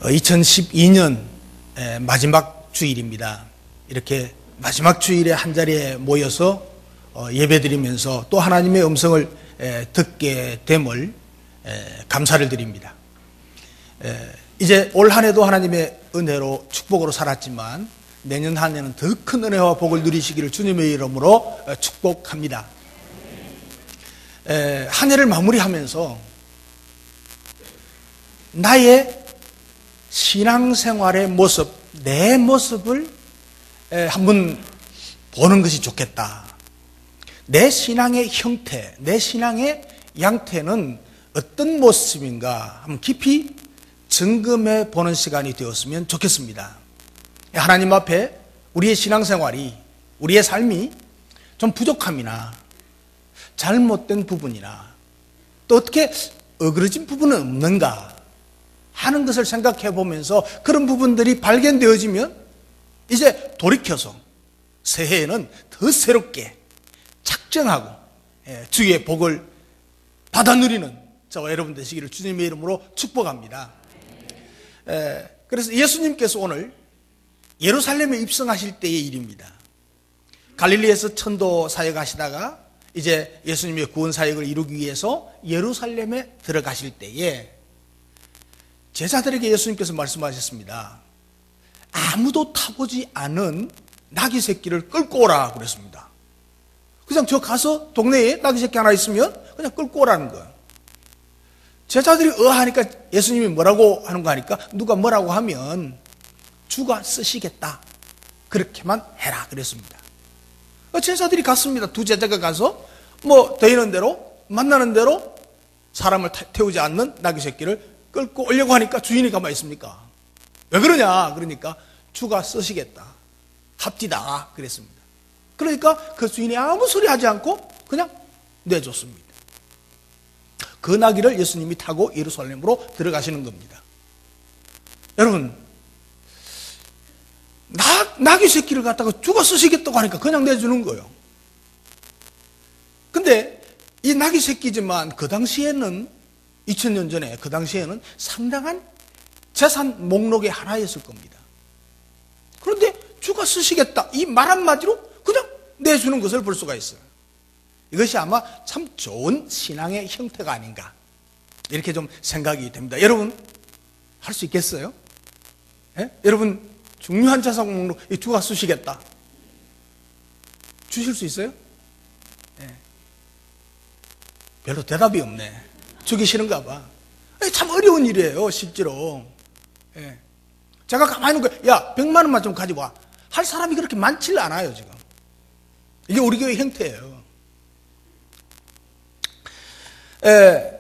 2012년 마지막 주일입니다. 이렇게 마지막 주일에 한자리에 모여서 예배드리면서 또 하나님의 음성을 듣게 됨을 감사를 드립니다. 이제 올 한 해도 하나님의 은혜로 축복으로 살았지만 내년 한 해는 더 큰 은혜와 복을 누리시기를 주님의 이름으로 축복합니다. 한 해를 마무리하면서 나의 신앙생활의 모습, 내 모습을 한번 보는 것이 좋겠다. 내 신앙의 형태, 내 신앙의 양태는 어떤 모습인가 한번 깊이 점검해 보는 시간이 되었으면 좋겠습니다. 하나님 앞에 우리의 신앙생활이, 우리의 삶이 좀 부족함이나 잘못된 부분이나 또 어떻게 어그러진 부분은 없는가 하는 것을 생각해 보면서 그런 부분들이 발견되어지면 이제 돌이켜서 새해에는 더 새롭게 작정하고 주의 복을 받아 누리는 저와 여러분 되시기를 주님의 이름으로 축복합니다. 그래서 예수님께서 오늘 예루살렘에 입성하실 때의 일입니다. 갈릴리에서 천도 사역하시다가 이제 예수님의 구원 사역을 이루기 위해서 예루살렘에 들어가실 때에 제자들에게 예수님께서 말씀하셨습니다. 아무도 타보지 않은 나귀 새끼를 끌고 오라 그랬습니다. 그냥 저 가서 동네에 나귀 새끼 하나 있으면 그냥 끌고 오라는 거예요. 제자들이 하니까 예수님이 뭐라고 하는 거 하니까 누가 뭐라고 하면 주가 쓰시겠다 그렇게만 해라 그랬습니다. 제자들이 갔습니다. 두 제자가 가서 뭐 되는 대로 만나는 대로 사람을 태우지 않는 나귀 새끼를 끌고 오려고 하니까 주인이 가만히 있습니까? 왜 그러냐? 그러니까 주가 쓰시겠다 합디다 그랬습니다. 그러니까 그 주인이 아무 소리 하지 않고 그냥 내줬습니다. 그 나귀를 예수님이 타고 예루살렘으로 들어가시는 겁니다. 여러분, 나귀 새끼를 갖다가 주가 쓰시겠다고 하니까 그냥 내주는 거예요. 근데 이 나귀 새끼지만 그 당시에는 2000년 전에 그 당시에는 상당한 재산 목록의 하나였을 겁니다. 그런데 주가 쓰시겠다 이 말 한마디로 그냥 내주는 것을 볼 수가 있어요. 이것이 아마 참 좋은 신앙의 형태가 아닌가 이렇게 좀 생각이 됩니다. 여러분 할 수 있겠어요? 여러분 중요한 재산 목록 주가 쓰시겠다 주실 수 있어요? 별로 대답이 없네. 주기 싫은가 봐. 참 어려운 일이에요 실제로. 제가 가만히 있는 거야. 야 100만 원만 좀 가지고 와 할 사람이 그렇게 많지 않아요 지금. 이게 우리 교회 형태예요.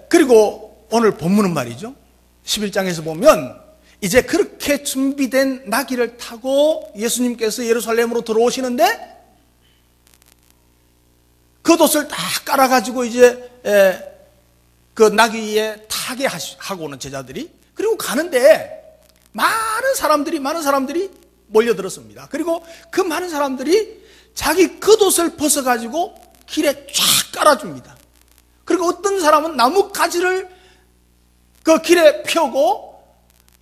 그리고 오늘 본문은 말이죠 11장에서 보면 이제 그렇게 준비된 나귀를 타고 예수님께서 예루살렘으로 들어오시는데 겉옷을 다 깔아가지고 이제 그 나귀에 타게 하고 오는 제자들이 그리고 가는데 많은 사람들이 몰려들었습니다. 그리고 그 많은 사람들이 자기 겉옷을 벗어가지고 길에 쫙 깔아줍니다. 그리고 어떤 사람은 나무 가지를 그 길에 펴고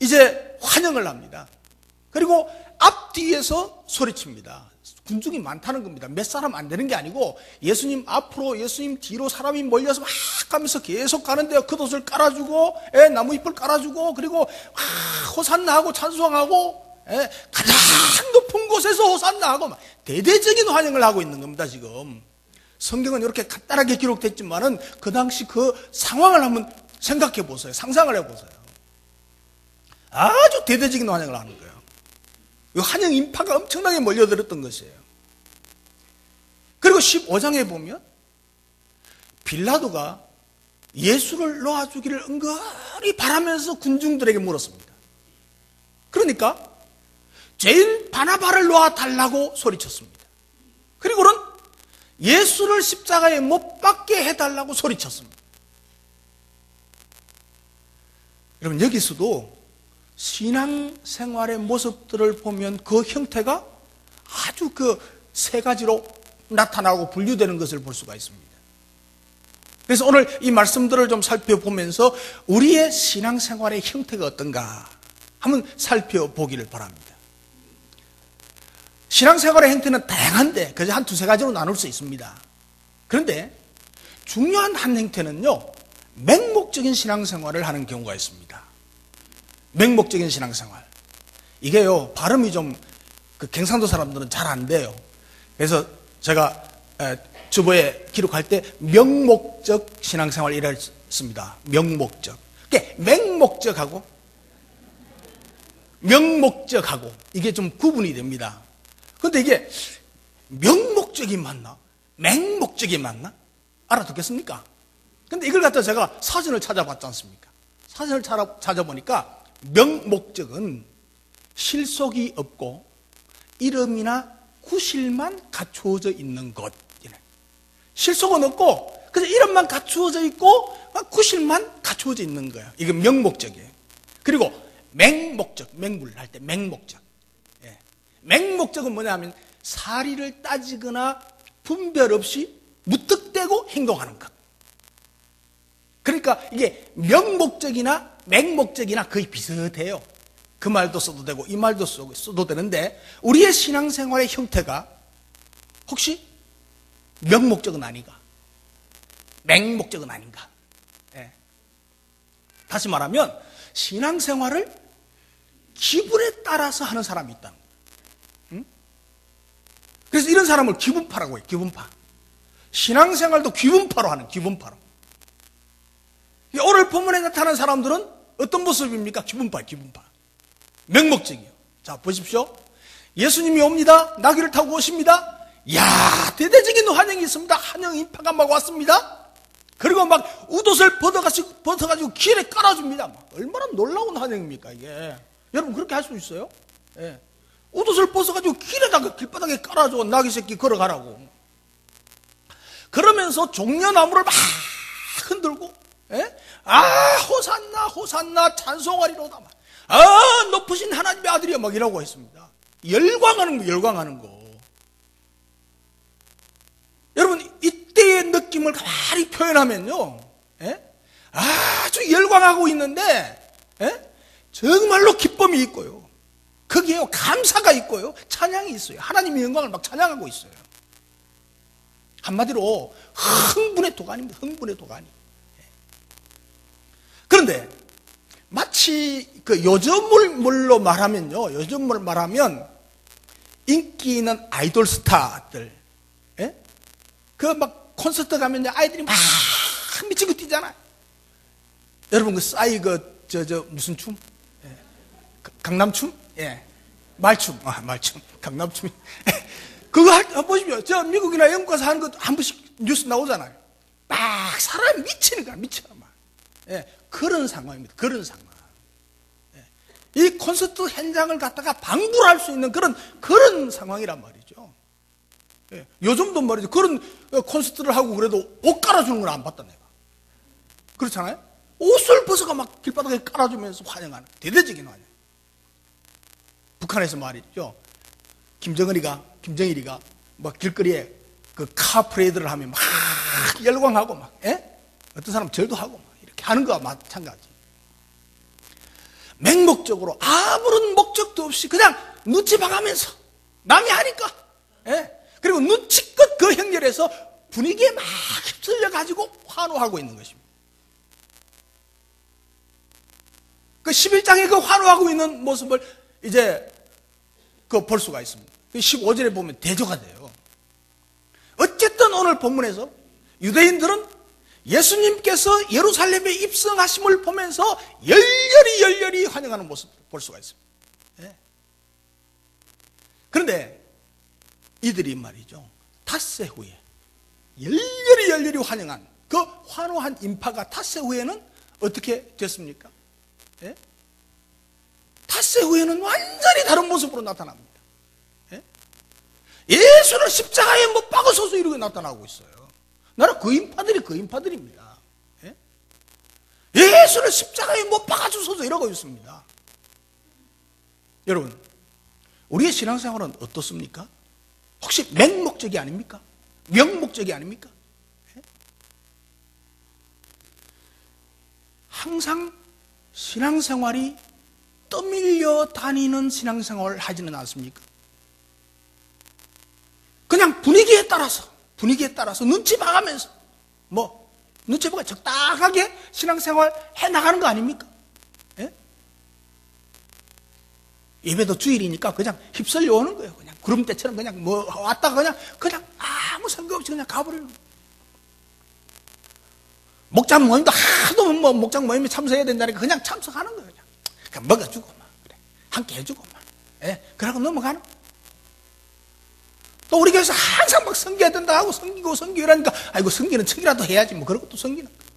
이제 환영을 합니다. 그리고 앞뒤에서 소리칩니다. 군중이 많다는 겁니다. 몇 사람 안 되는 게 아니고 예수님 앞으로 예수님 뒤로 사람이 몰려서 막 가면서 계속 가는데요. 겉옷을 깔아주고 나무 잎을 깔아주고 그리고 호산나하고 찬송하고 가장 높은 곳에서 호산나하고 대대적인 환영을 하고 있는 겁니다. 지금 성경은 이렇게 간단하게 기록됐지만은 그 당시 그 상황을 한번 생각해 보세요. 상상을 해 보세요. 아주 대대적인 환영을 하는 거예요. 이 환영 인파가 엄청나게 몰려들었던 것이에요. 그리고 15장에 보면 빌라도가 예수를 놓아주기를 은근히 바라면서 군중들에게 물었습니다. 그러니까 제일 바나바를 놓아달라고 소리쳤습니다. 그리고는 예수를 십자가에 못 박게 해달라고 소리쳤습니다. 여러분 여기서도 신앙생활의 모습들을 보면 그 형태가 아주 그 세 가지로 나타나고 분류되는 것을 볼 수가 있습니다. 그래서 오늘 이 말씀들을 좀 살펴보면서 우리의 신앙생활의 형태가 어떤가 한번 살펴보기를 바랍니다. 신앙생활의 형태는 다양한데 그저 한 두세 가지로 나눌 수 있습니다. 그런데 중요한 한 형태는요, 맹목적인 신앙생활을 하는 경우가 있습니다. 맹목적인 신앙생활. 이게요, 발음이 좀 경상도 사람들은 잘 안 돼요. 그래서 제가 주보에 기록할 때 명목적 신앙생활 이랬습니다. 명목적. 맹목적하고 명목적하고 이게 좀 구분이 됩니다. 그런데 이게 명목적이 맞나? 맹목적이 맞나? 알아듣겠습니까? 근데 이걸 갖다 제가 사전을 찾아봤지 않습니까? 사전을 찾아보니까 명목적은 실속이 없고 이름이나 구실만 갖추어져 있는 것. 실속은 없고 그래서 이름만 갖추어져 있고 구실만 갖추어져 있는 거예요. 이게 명목적이에요. 그리고 맹목적, 맹물 할 때 맹목적. 맹목적은 뭐냐 하면 사리를 따지거나 분별 없이 무턱대고 행동하는 것. 그러니까 이게 명목적이나 맹목적이나 거의 비슷해요. 그 말도 써도 되고 이 말도 써도 되는데 우리의 신앙생활의 형태가 혹시 명목적은 아닌가? 맹목적은 아닌가? 다시 말하면 신앙생활을 기분에 따라서 하는 사람이 있다는 거예요. 그래서 이런 사람을 기분파라고 해요. 기분파. 신앙생활도 기분파로 하는, 기분파로. 오늘 본문에 나타난 사람들은 어떤 모습입니까? 기분파, 기분파. 맹목적이요. 자, 보십시오. 예수님이 옵니다. 나귀를 타고 오십니다. 이야, 대대적인 환영이 있습니다. 환영 인파가 막 왔습니다. 그리고 막 웃옷을 벗어가지고 길에 깔아줍니다. 얼마나 놀라운 환영입니까, 이게. 여러분, 그렇게 할 수 있어요? 예. 옷을 벗어가지고 길에다가 길바닥에 깔아줘. 나귀 새끼 걸어가라고. 그러면서 종려나무를 막 흔들고, 예? 호산나, 호산나, 찬송하리로다. 높으신 하나님의 아들이여, 막 이라고 했습니다. 열광하는 거, 열광하는 거. 여러분, 이때의 느낌을 가만히 표현하면요, 아주 열광하고 있는데, 정말로 기쁨이 있고요. 거기에 감사가 있고요. 찬양이 있어요. 하나님의 영광을 막 찬양하고 있어요. 한마디로 흥분의 도가니입니다. 흥분의 도가니. 그런데 마치 요즘물로 말하면요, 요즘물 말하면 인기 있는 아이돌 스타들, 그 막 콘서트 가면 아이들이 막 미치고 뛰잖아요. 여러분 그 싸이 무슨 춤? 강남춤? 말춤. 말춤. 강남춤. 그거 보십시오. 저 미국이나 영국 가서 하는 것도 한 번씩 뉴스 나오잖아요. 막 사람이 미치는 거야, 미쳐. 막. 그런 상황입니다. 그런 상황. 이 콘서트 현장을 갖다가 방불할 수 있는 그런 상황이란 말이죠. 요즘도 말이죠. 그런 콘서트를 하고 그래도 옷 깔아주는 걸 안 봤다, 내가. 그렇잖아요? 옷을 벗어가 막 길바닥에 깔아주면서 환영하는, 대대적인 환영. 북한에서 말이죠. 김정일이가 막 길거리에 그 카프레이드를 하면 막 열광하고 막, 어떤 사람 절도 하고 막 이렇게 하는 거와 마찬가지. 맹목적으로 아무런 목적도 없이 그냥 눈치 봐가면서 남이 하니까, 그리고 눈치껏 그 행렬에서 분위기에 막 휩쓸려 가지고 환호하고 있는 것입니다. 그 11장에 그 환호하고 있는 모습을 이제 볼 수가 있습니다. 15절에 보면 대조가 돼요. 어쨌든 오늘 본문에서 유대인들은 예수님께서 예루살렘에 입성하심을 보면서 열렬히 환영하는 모습을 볼 수가 있습니다. 그런데 이들이 말이죠, 닷새 후에 열렬히 환영한 그 환호한 인파가 닷새 후에는 어떻게 됐습니까? 닷새 후에는 완전히 다른 모습으로 나타납니다. 예수를 십자가에 못 박아서서 이렇게 나타나고 있어요. 나는 그 인파들입니다. 예수를 십자가에 못 박아주소서 이러고 있습니다. 여러분, 우리의 신앙생활은 어떻습니까? 혹시 맹목적이 아닙니까? 명목적이 아닙니까? 항상 신앙생활이 떠밀려 다니는 신앙생활을 하지는 않습니까? 그냥 분위기에 따라서 눈치 봐가면서 눈치 보고 적당하게 신앙생활 해나가는 거 아닙니까? 예? 예배도 주일이니까 그냥 휩쓸려 오는 거예요. 그냥 구름대처럼 그냥 왔다가 그냥 아무 생각 없이 그냥 가버리는 거예요. 목장 모임도 하도 목장 모임에 참석해야 된다니까 그냥 참석하는 거예요. 그냥 먹어주고 그래. 함께 해주고 예? 그러고 넘어가는 거예요. 또 우리 교회에서 항상 섬겨야 된다 하고 섬기고 이러니까 아이고 섬기는 척이라도 해야지 그러고 또 섬기는 거야.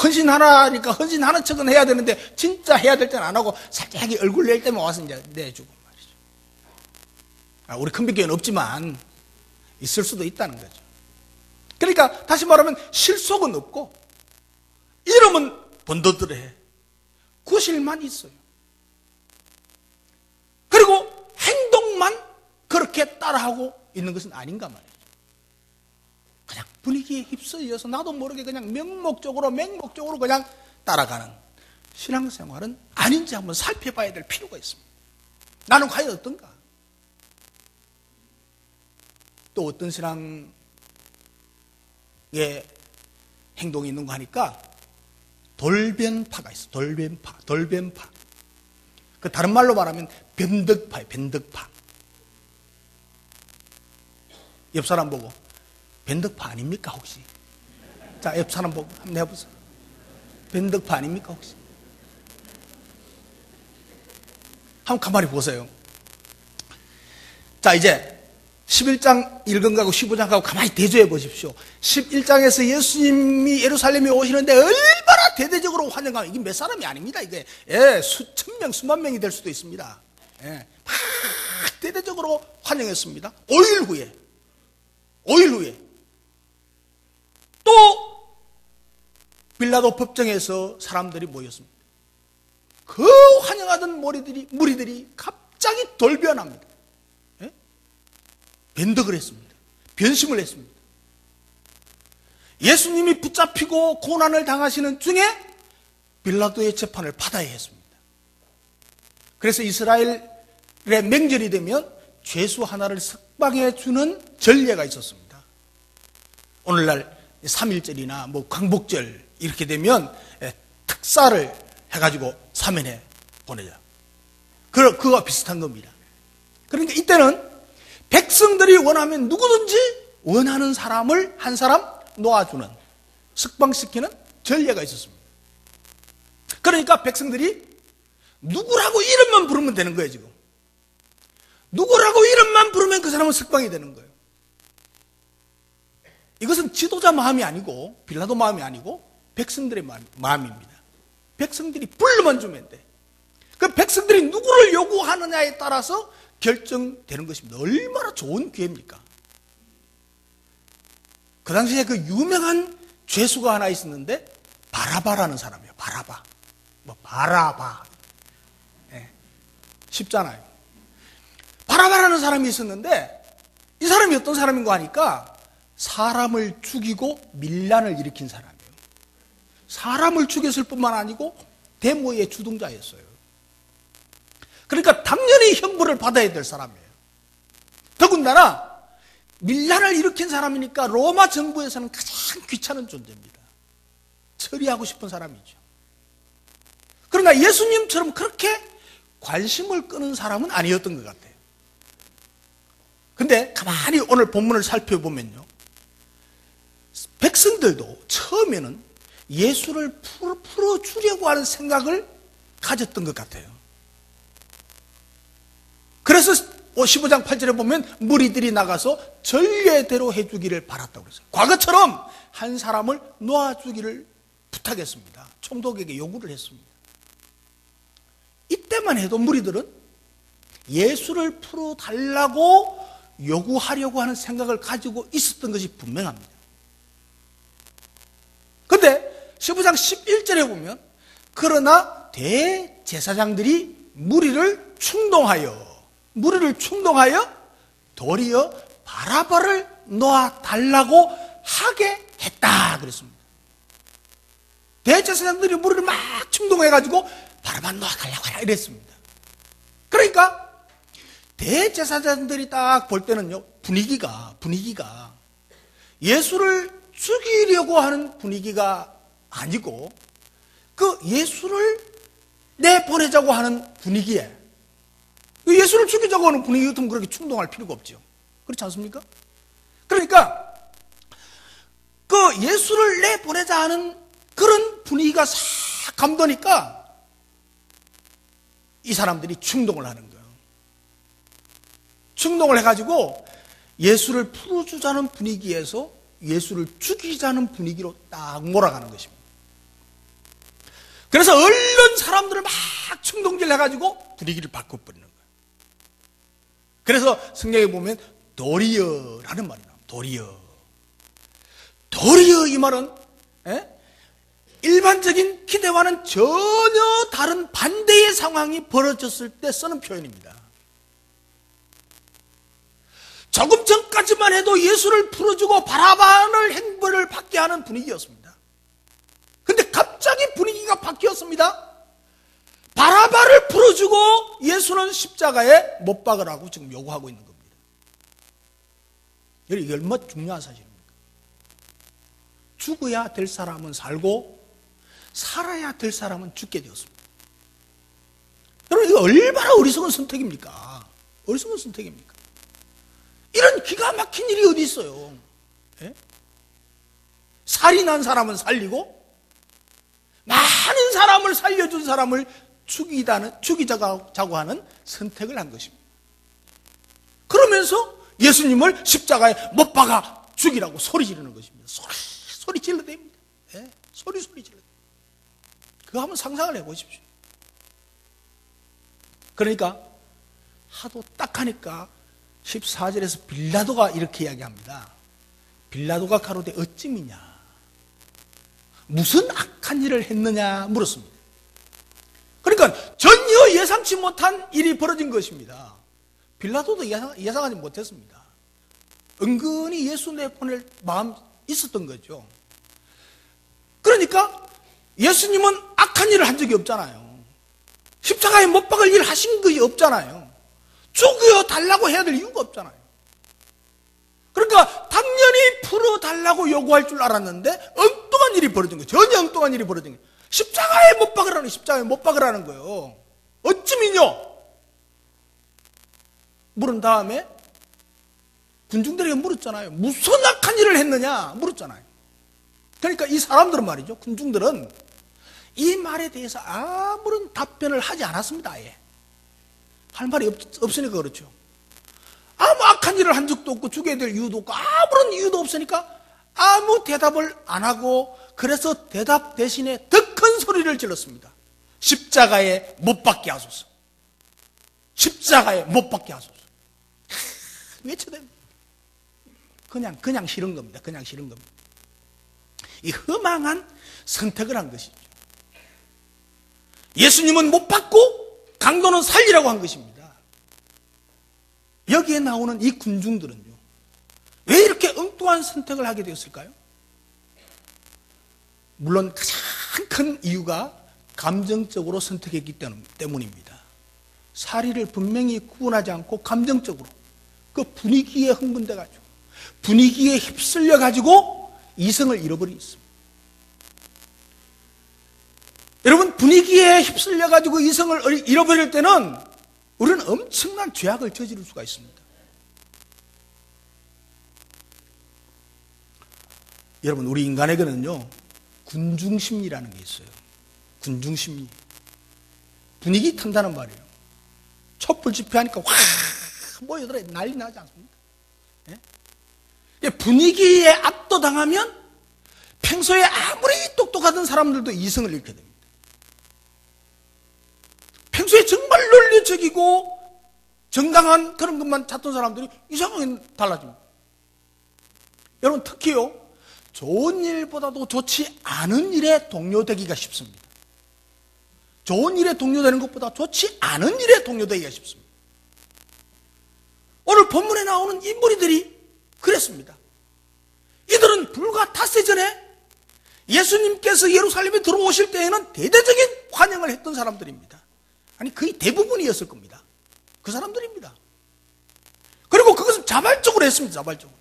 헌신하라니까 헌신하는 척은 해야 되는데 진짜 해야 될 때는 안 하고 살짝 얼굴 낼 때만 와서 이제 내주고 말이죠. 우리 큰빛교회는 없지만 있을 수도 있다는 거죠. 그러니까 다시 말하면 실속은 없고 이름은 번더들해 구실만 있어요. 그리고 행동만 그렇게 따라하고 있는 것은 아닌가 말이죠. 그냥 분위기에 휩쓸려서 나도 모르게 그냥 맹목적으로 그냥 따라가는 신앙생활은 아닌지 한번 살펴봐야 될 필요가 있습니다. 나는 과연 어떤가? 또 어떤 신앙의 행동이 있는가 하니까 돌변파가 있어. 돌변파. 그 다른 말로 말하면 변덕파예요. 변덕파. 옆 사람 보고 변덕파 아닙니까 혹시? 자, 옆 사람 보고 한번 해보세요. 변덕파 아닙니까 혹시? 한번 가만히 보세요. 자, 이제 11장 읽은 거하고 15장 하고 가만히 대조해 보십시오. 11장에서 예수님이 예루살렘에 오시는데 얼마나 대대적으로 환영하면 이게 몇 사람이 아닙니다. 이게 수천 명, 수만 명이 될 수도 있습니다. 막 대대적으로 환영했습니다. 5일 후에 또 빌라도 법정에서 사람들이 모였습니다. 그 환영하던 무리들이 갑자기 돌변합니다. 변덕을 했습니다. 변심을 했습니다. 예수님이 붙잡히고 고난을 당하시는 중에 빌라도의 재판을 받아야 했습니다. 그래서 이스라엘의 명절이 되면 죄수 하나를 석방해 주는 전례가 있었습니다. 오늘날 3.1절이나 광복절 이렇게 되면 특사를 해가지고 사면해 보내죠. 그거와 비슷한 겁니다. 그러니까 이때는 백성들이 원하면 누구든지 원하는 사람을 한 사람 놓아주는, 석방시키는 전례가 있었습니다. 그러니까 백성들이 누구라고 이름만 부르면 되는 거예요, 지금. 누구라고 이름만 부르면 그 사람은 석방이 되는 거예요. 이것은 지도자 마음이 아니고, 빌라도 마음이 아니고, 백성들의 마음입니다. 백성들이 불러만 주면 돼. 그 백성들이 누구를 요구하느냐에 따라서 결정되는 것입니다. 얼마나 좋은 기회입니까? 그 당시에 그 유명한 죄수가 하나 있었는데 바라바라는 사람이에요. 바라바. 쉽잖아요. 바라바라는 사람이 있었는데 이 사람이 어떤 사람인가 하니까 사람을 죽이고 밀란을 일으킨 사람이에요. 사람을 죽였을 뿐만 아니고 데모의 주동자였어요. 그러니까 당연히 형벌을 받아야 될 사람이에요. 더군다나 밀란을 일으킨 사람이니까 로마 정부에서는 가장 귀찮은 존재입니다. 처리하고 싶은 사람이죠. 그러나 예수님처럼 그렇게 관심을 끄는 사람은 아니었던 것 같아요. 근데 가만히 오늘 본문을 살펴보면요, 백성들도 처음에는 예수를 풀어주려고 하는 생각을 가졌던 것 같아요. 그래서 15장 8절에 보면 무리들이 나가서 전례대로 해주기를 바랐다고 그랬어요. 과거처럼 한 사람을 놓아주기를 부탁했습니다. 총독에게 요구를 했습니다. 이때만 해도 무리들은 예수를 풀어달라고 요구하려고 하는 생각을 가지고 있었던 것이 분명합니다. 그런데 15장 11절에 보면 그러나 대제사장들이 무리를 충동하여 도리어 바라바를 놓아달라고 하게 했다 그랬습니다. 대제사장들이 무리를 막 충동해가지고 바라만 놓아달라고 하라 이랬습니다. 그러니까 대제사장들이 딱 볼 때는요, 분위기가 예수를 죽이려고 하는 분위기가 아니고 그 예수를 내보내자고 하는 분위기에, 예수를 죽이자고 하는 분위기 같으면 그렇게 충동할 필요가 없죠. 그렇지 않습니까? 그러니까 그 예수를 내보내자 하는 그런 분위기가 싹 감도니까 이 사람들이 충동을 하는 거예요. 충동을 해가지고 예수를 풀어주자는 분위기에서 예수를 죽이자는 분위기로 딱 몰아가는 것입니다. 그래서 얼른 사람들을 막 충동질 해가지고 분위기를 바꿔버리는 거예요. 그래서 성경에 보면 도리어라는 말이 나옵니다. 도리어 이 말은 일반적인 기대와는 전혀 다른 반대의 상황이 벌어졌을 때 쓰는 표현입니다. 조금 전까지만 해도 예수를 풀어주고 바라바를 행벌을 받게 하는 분위기였습니다. 근데 갑자기 분위기가 바뀌었습니다. 바라바를 풀어주고 예수는 십자가에 못 박으라고 지금 요구하고 있는 겁니다. 이게 얼마나 중요한 사실입니까? 죽어야 될 사람은 살고 살아야 될 사람은 죽게 되었습니다. 여러분, 이거 얼마나 어리석은 선택입니까? 어리석은 선택입니까? 이런 기가 막힌 일이 어디 있어요? 예? 살인한 사람은 살리고 많은 사람을 살려준 사람을 죽이자고 하는 선택을 한 것입니다. 그러면서 예수님을 십자가에 못 박아 죽이라고 소리 지르는 것입니다. 소리 질러댑니다. 예? 소리 질러. 그거 한번 상상을 해보십시오. 그러니까 하도 딱하니까 14절에서 빌라도가 이렇게 이야기합니다. 빌라도가 가로되 어찌미냐, 무슨 악한 일을 했느냐 물었습니다. 그러니까 전혀 예상치 못한 일이 벌어진 것입니다. 빌라도도 예상하지 못했습니다. 은근히 예수 내보낼 마음 있었던 거죠. 그러니까 예수님은 악한 일을 한 적이 없잖아요. 십자가에 못 박을 일 하신 것이 없잖아요. 죽여 달라고 해야 될 이유가 없잖아요. 그러니까 당연히 풀어달라고 요구할 줄 알았는데 엉뚱한 일이 벌어진 거예요. 전혀 엉뚱한 일이 벌어진 거예요. 십자가에 못 박으라는 거예요. 어찌미뇨? 물은 다음에 군중들에게 물었잖아요. 무슨 악한 일을 했느냐 물었잖아요. 그러니까 이 사람들은 말이죠, 군중들은 이 말에 대해서 아무런 답변을 하지 않았습니다. 아예 할 말이 없으니까 그렇죠. 아무 악한 일을 한 적도 없고 죽여야 될 이유도 없고 아무런 이유도 없으니까 아무 대답을 안 하고, 그래서 대답 대신에 더 큰 소리를 질렀습니다. 십자가에 못 박게 하소서. 십자가에 못 박게 하소서. 외쳐댄 그냥 싫은 겁니다. 그냥 싫은 겁니다. 이 흠앙한 선택을 한 것이죠. 예수님은 못 박고 강도는 살리라고 한 것입니다. 여기에 나오는 이 군중들은요, 왜 이렇게 엉뚱한 선택을 하게 되었을까요? 물론 가장 큰 이유가 감정적으로 선택했기 때문입니다. 사리를 분명히 구분하지 않고 감정적으로 그 분위기에 흥분돼가지고 분위기에 휩쓸려가지고 이성을 잃어버리겠습니다. 여러분, 분위기에 휩쓸려가지고 이성을 잃어버릴 때는 우리는 엄청난 죄악을 저지를 수가 있습니다. 여러분, 우리 인간에게는요, 군중심리라는 게 있어요. 군중심리. 분위기 탄다는 말이에요. 촛불 집회하니까 확 모여들어 난리 나지 않습니까? 예? 분위기에 압도당하면 평소에 아무리 똑똑하던 사람들도 이성을 잃게 됩니다. 평소에 정말 논리적이고 정당한 그런 것만 찾던 사람들이 이상하게 달라집니다. 여러분, 특히요, 좋은 일보다도 좋지 않은 일에 동료되기가 쉽습니다. 좋은 일에 동료되는 것보다 좋지 않은 일에 동료되기가 쉽습니다. 오늘 본문에 나오는 이 무리들이 그랬습니다. 이들은 불과 닷새 전에 예수님께서 예루살렘에 들어오실 때에는 대대적인 환영을 했던 사람들입니다. 아니 거의 대부분이었을 겁니다. 그 사람들입니다. 그리고 그것은 자발적으로 했습니다. 자발적으로.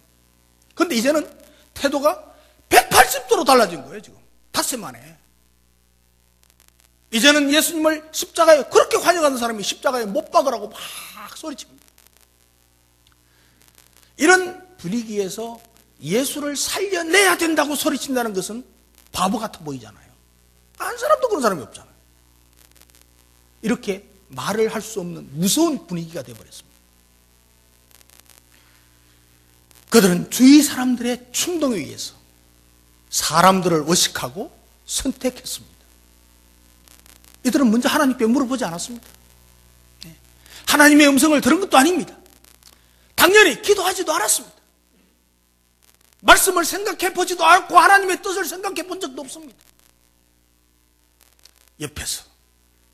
그런데 이제는 태도가 180도로 달라진 거예요. 지금 닷새 만에. 이제는 예수님을 십자가에 그렇게 환영하는 사람이 십자가에 못 박으라고 막 소리칩니다. 이런 분위기에서 예수를 살려내야 된다고 소리친다는 것은 바보 같아 보이잖아요. 한 사람도 그런 사람이 없잖아요. 이렇게 말을 할 수 없는 무서운 분위기가 되어버렸습니다. 그들은 주위 사람들의 충동에 의해서 사람들을 의식하고 선택했습니다. 이들은 먼저 하나님께 물어보지 않았습니다. 하나님의 음성을 들은 것도 아닙니다. 당연히 기도하지도 않았습니다. 말씀을 생각해 보지도 않고 하나님의 뜻을 생각해 본 적도 없습니다. 옆에서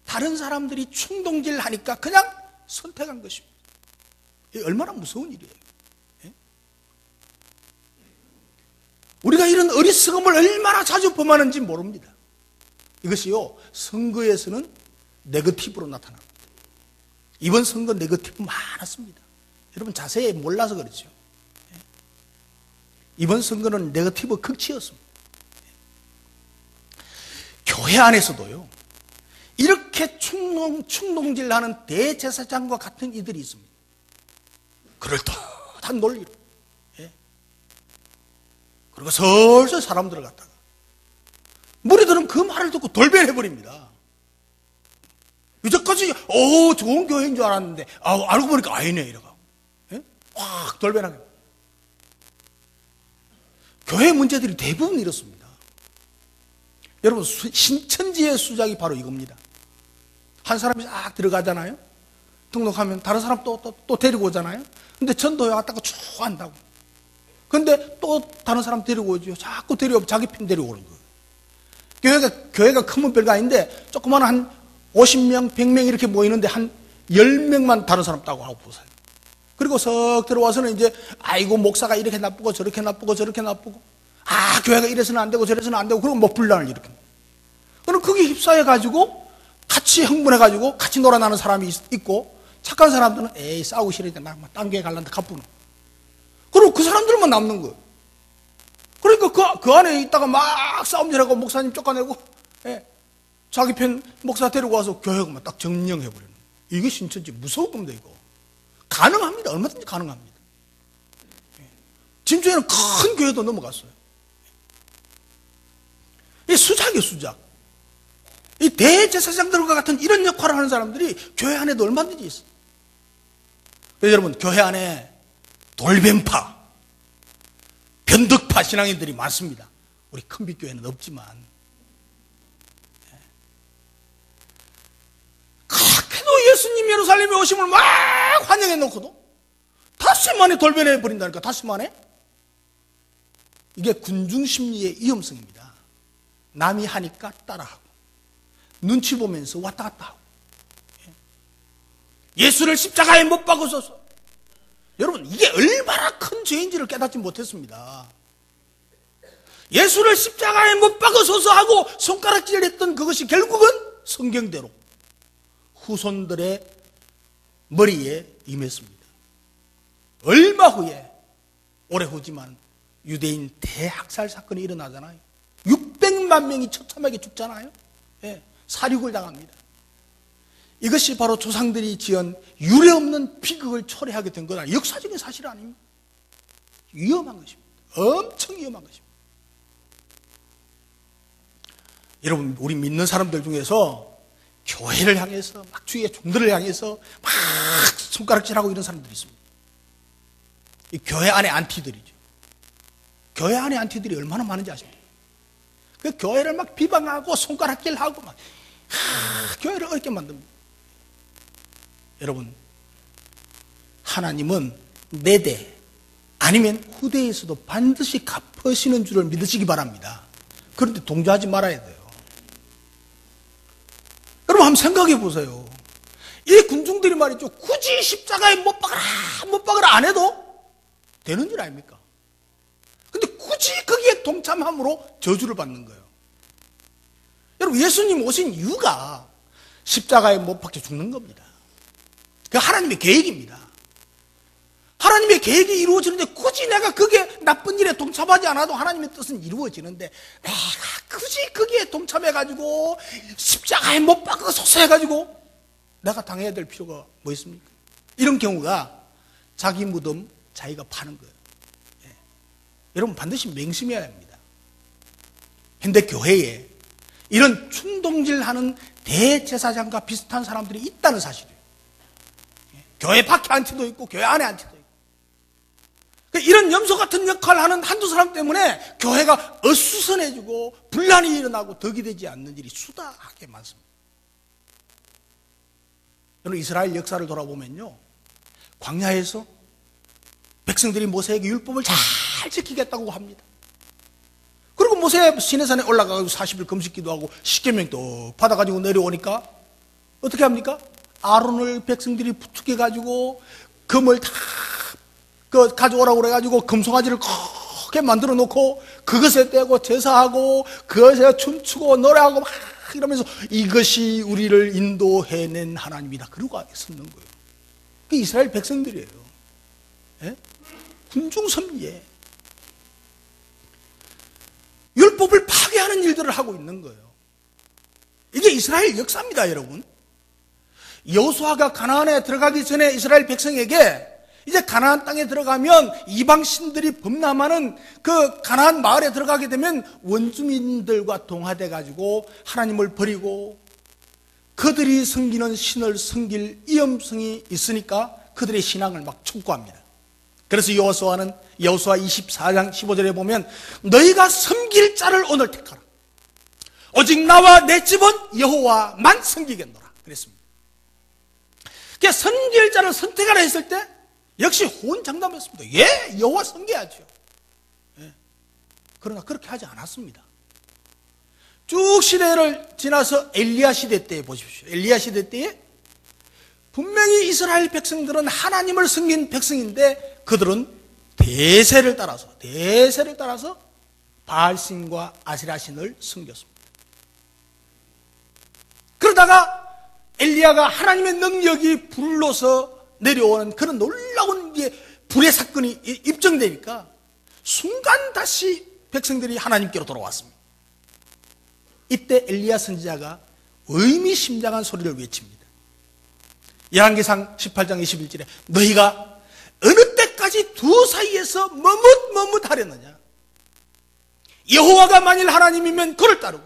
다른 사람들이 충동질 하니까 그냥 선택한 것입니다. 이게 얼마나 무서운 일이에요. 우리가 이런 어리석음을 얼마나 자주 범하는지 모릅니다. 이것이요, 선거에서는 네거티브로 나타납니다. 이번 선거 네거티브 많았습니다. 여러분 자세히 몰라서 그렇죠. 이번 선거는 네거티브 극치였습니다. 교회 안에서도요, 이렇게 충동질하는 대제사장과 같은 이들이 있습니다. 그럴듯한 논리로. 그리고 설설 사람들을 갖다가 무리들은 그 말을 듣고 돌변해버립니다. 이제까지 좋은 교회인 줄 알았는데 알고 보니까 아니네 이러고 확 돌변하게. 교회 문제들이 대부분 이렇습니다. 여러분 신천지의 수작이 바로 이겁니다. 한 사람이 싹 들어가잖아요. 등록하면 다른 사람 또 데리고 오잖아요. 근데 전도회 왔다가 쭉 한다고. 근데 또 다른 사람 데리고 오죠. 자꾸 데려오고 자기 편 데리고 오는 거예요. 교회가 크면 별거 아닌데 조그만 한 50명, 100명 이렇게 모이는데 한 10명만 다른 사람 따고 하고 보세요. 그리고 석 들어와서는 이제 아이고 목사가 이렇게 나쁘고 저렇게 나쁘고 저렇게 나쁘고 교회가 이래서는 안 되고 저래서는 안 되고 그리고 뭐 분란을 일으킵니다. 그럼 그게 휩싸여 가지고 같이 흥분해 가지고 같이 놀아나는 사람이 있고 착한 사람들은 에이 싸우기 싫으니까 나 딴 교회 갈란다 가쁘노. 그리고 그 사람들만 남는 거예요. 그러니까 그 안에 있다가 막 싸움질하고 목사님 쫓아내고 자기 편 목사 데리고 와서 교회가 딱 점령해버리는. 이게 신천지 무서운 겁니다. 이거 가능합니다. 얼마든지 가능합니다. 진주에는 큰 교회도 넘어갔어요. 이 수작이에요, 수작. 이 대제사장들과 같은 이런 역할을 하는 사람들이 교회 안에도 얼마든지 있어요. 그래서 여러분 교회 안에 돌변파, 변덕파 신앙인들이 많습니다. 우리 큰빛교회는 없지만 그렇게도 예수님 예루살렘에 오심을 막 환영해 놓고도 닷새 만에 돌변해 버린다니까. 닷새 만에. 이게 군중심리의 위험성입니다. 남이 하니까 따라하고 눈치 보면서 왔다 갔다 하고 예수를 십자가에 못 박으소서. 여러분 이게 얼마나 큰 죄인지를 깨닫지 못했습니다. 예수를 십자가에 못 박으소서 하고 손가락질을 했던 그것이 결국은 성경대로 후손들의 머리에 임했습니다. 얼마 후에 오래 후지만 유대인 대학살 사건이 일어나잖아요. 600만 명이 처참하게 죽잖아요. 사륙을 당합니다. 이것이 바로 조상들이 지은 유례없는 비극을 초래하게 된 건 역사적인 사실 아닙니까? 위험한 것입니다. 엄청 위험한 것입니다. 여러분 우리 믿는 사람들 중에서 교회를 향해서 막 주위의 종들을 향해서 막 손가락질하고 이런 사람들이 있습니다. 이 교회 안에 안티들이죠. 교회 안에 안티들이 얼마나 많은지 아십니까? 그 교회를 막 비방하고 손가락질하고 막 교회를 어렵게 만듭니다. 여러분 하나님은 내 대 아니면 후대에서도 반드시 갚으시는 줄을 믿으시기 바랍니다. 그런데 동조하지 말아야 돼요. 여러분 한번 생각해 보세요. 이 군중들이 말이죠, 굳이 십자가에 못 박으라 안 해도 되는 줄 아닙니까? 근데 굳이 거기에 동참함으로 저주를 받는 거예요. 여러분, 예수님 오신 이유가 십자가에 못 박혀 죽는 겁니다. 그 하나님의 계획입니다. 하나님의 계획이 이루어지는데 굳이 내가 그게 나쁜 일에 동참하지 않아도 하나님의 뜻은 이루어지는데 내가 굳이 거기에 동참해가지고 십자가에 못 박혀서 해가지고 내가 당해야 될 필요가 뭐 있습니까? 이런 경우가 자기 무덤 자기가 파는 거예요. 예. 여러분 반드시 맹심해야 합니다. 현대 교회에 이런 충동질하는 대제사장과 비슷한 사람들이 있다는 사실이에요. 예. 교회 밖에 안티도 있고 교회 안에 안티도 있고. 이런 염소 같은 역할을 하는 한두 사람 때문에 교회가 어수선해지고 분란이 일어나고 덕이 되지 않는 일이 수다하게 많습니다. 여러분, 이스라엘 역사를 돌아보면요, 광야에서 백성들이 모세에게 율법을 잘 지키겠다고 합니다. 그리고 모세 시내산에 올라가서 40일 금식기도 하고 십계명 또 받아가지고 내려오니까 어떻게 합니까? 아론을 백성들이 부축해가지고 금을 다 가져오라고 그래가지고 금송아지를 크게 만들어 놓고 그것에 떼고 제사하고 그것에 춤추고 노래하고 막 이러면서 이것이 우리를 인도해낸 하나님이다. 그러고 섰는 거예요. 그게 이스라엘 백성들이에요. 예? 군중섭리에 율법을 파괴하는 일들을 하고 있는 거예요. 이게 이스라엘 역사입니다, 여러분. 여호수아가 가나안에 들어가기 전에 이스라엘 백성에게 이제 가나안 땅에 들어가면 이방신들이 범람하는 그 가나안 마을에 들어가게 되면 원주민들과 동화돼 가지고 하나님을 버리고 그들이 섬기는 신을 섬길 위험성이 있으니까 그들의 신앙을 막 촉구합니다. 그래서 여호수아는 여호수아 24장 15절에 보면 너희가 섬길 자를 오늘 택하라. 오직 나와 내 집은 여호와만 섬기겠노라 그랬습니다. 그러니까 섬길 자를 선택하라 했을 때 역시 호언장담했습니다. 예, 여호와 섬겨야죠. 예. 그러나 그렇게 하지 않았습니다. 쭉 시대를 지나서 엘리야 시대 때에 보십시오. 엘리야 시대 때에 분명히 이스라엘 백성들은 하나님을 섬긴 백성인데 그들은 대세를 따라서 바알신과 아세라신을 섬겼습니다. 그러다가 엘리야가 하나님의 능력이 불로서 내려오는 그런 놀라운 불의 사건이 입증되니까 순간 다시 백성들이 하나님께로 돌아왔습니다. 이때 엘리야 선지자가 의미심장한 소리를 외칩니다. 열왕기상 18장 21절에 너희가 어느 때까지 두 사이에서 머뭇머뭇하려느냐. 여호와가 만일 하나님이면 그를 따르고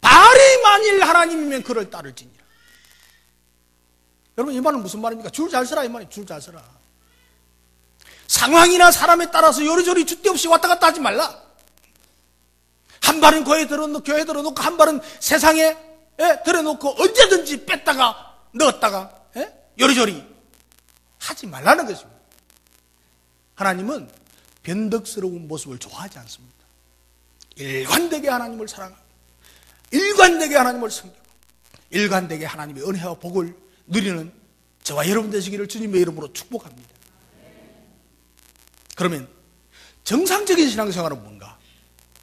바알이 만일 하나님이면 그를 따를지니라. 여러분, 이 말은 무슨 말입니까? 줄 잘 서라 이 말이에요. 줄 잘 서라. 상황이나 사람에 따라서 요리조리 줏대 없이 왔다 갔다 하지 말라. 한 발은 교회에 들어놓고 한 발은 세상에 들어놓고 언제든지 뺐다가 넣었다가 요리조리 하지 말라는 것입니다. 하나님은 변덕스러운 모습을 좋아하지 않습니다. 일관되게 하나님을 사랑하고 일관되게 하나님을 섬기고 일관되게 하나님의 은혜와 복을 누리는 저와 여러분 되시기를 주님의 이름으로 축복합니다. 그러면 정상적인 신앙생활은 뭔가?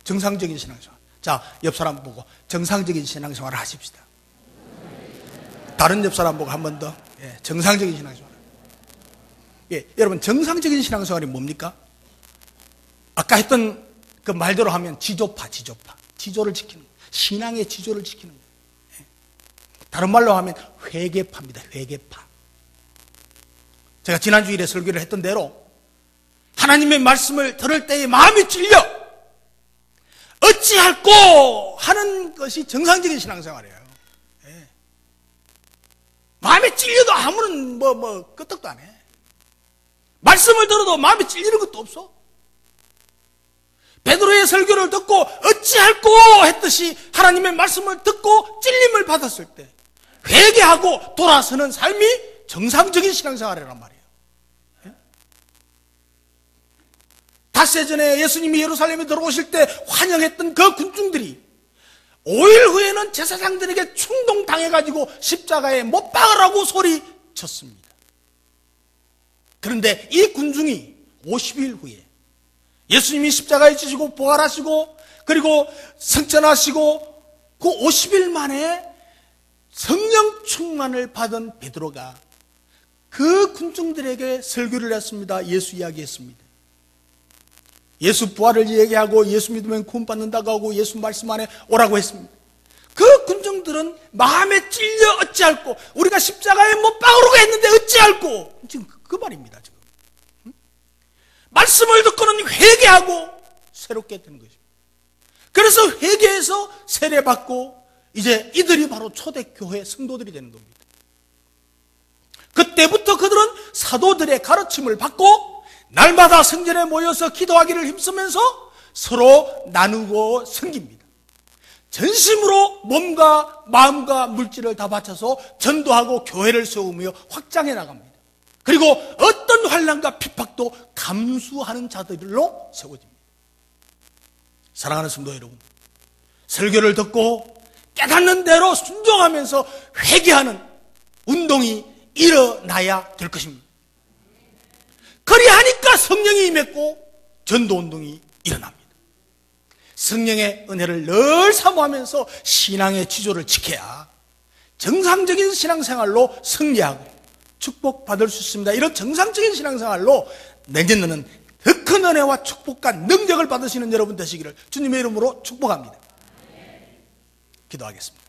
정상적인 신앙생활. 자, 옆 사람 보고 정상적인 신앙생활을 하십시다. 다른 옆 사람 보고 한 번 더. 예, 정상적인 신앙생활. 예, 여러분, 정상적인 신앙생활이 뭡니까? 아까 했던 그 말대로 하면 지조파. 지조를 지키는 거예요. 신앙의 지조를 지키는 거예요. 예. 다른 말로 하면 회개파입니다. 회개파. 제가 지난주일에 설교를 했던 대로 하나님의 말씀을 들을 때에 마음이 찔려 어찌할꼬 하는 것이 정상적인 신앙생활이에요. 예. 마음에 찔려도 아무런 끄떡도 안 해. 말씀을 들어도 마음에 찔리는 것도 없어. 베드로의 설교를 듣고 어찌할꼬 했듯이 하나님의 말씀을 듣고 찔림을 받았을 때 회개하고 돌아서는 삶이 정상적인 신앙생활이란 말이에요. 닷새 전에 예수님이 예루살렘에 들어오실 때 환영했던 그 군중들이 5일 후에는 제사장들에게 충동당해가지고 십자가에 못 박으라고 소리쳤습니다. 그런데 이 군중이 50일 후에 예수님이 십자가에 지시고 부활하시고 그리고 승천하시고 그 50일 만에 성령 충만을 받은 베드로가 그 군중들에게 설교를 했습니다. 예수 이야기했습니다. 예수 부활을 얘기하고 예수 믿으면 구원받는다고 하고 예수 말씀 안에 오라고 했습니다. 그 군중들은 마음에 찔려 어찌할꼬, 우리가 십자가에 못 박으려고 했는데 어찌할꼬, 지금 그 말입니다. 지금 말씀을 듣고는 회개하고 새롭게 되는 것입니다. 그래서 회개해서 세례받고 이제 이들이 바로 초대교회 성도들이 되는 겁니다. 그때부터 그들은 사도들의 가르침을 받고 날마다 성전에 모여서 기도하기를 힘쓰면서 서로 나누고 섬깁니다. 전심으로 몸과 마음과 물질을 다 바쳐서 전도하고 교회를 세우며 확장해 나갑니다. 그리고 어떤 환난과 핍박도 감수하는 자들로 세워집니다. 사랑하는 성도 여러분, 설교를 듣고 깨닫는 대로 순종하면서 회개하는 운동이 일어나야 될 것입니다. 그리하니까 성령이 임했고 전도운동이 일어납니다. 성령의 은혜를 늘 사모하면서 신앙의 지조를 지켜야 정상적인 신앙생활로 승리하고 축복받을 수 있습니다. 이런 정상적인 신앙생활로 내년에는 더 큰 은혜와 축복과 능력을 받으시는 여러분 되시기를 주님의 이름으로 축복합니다. 기도하겠습니다.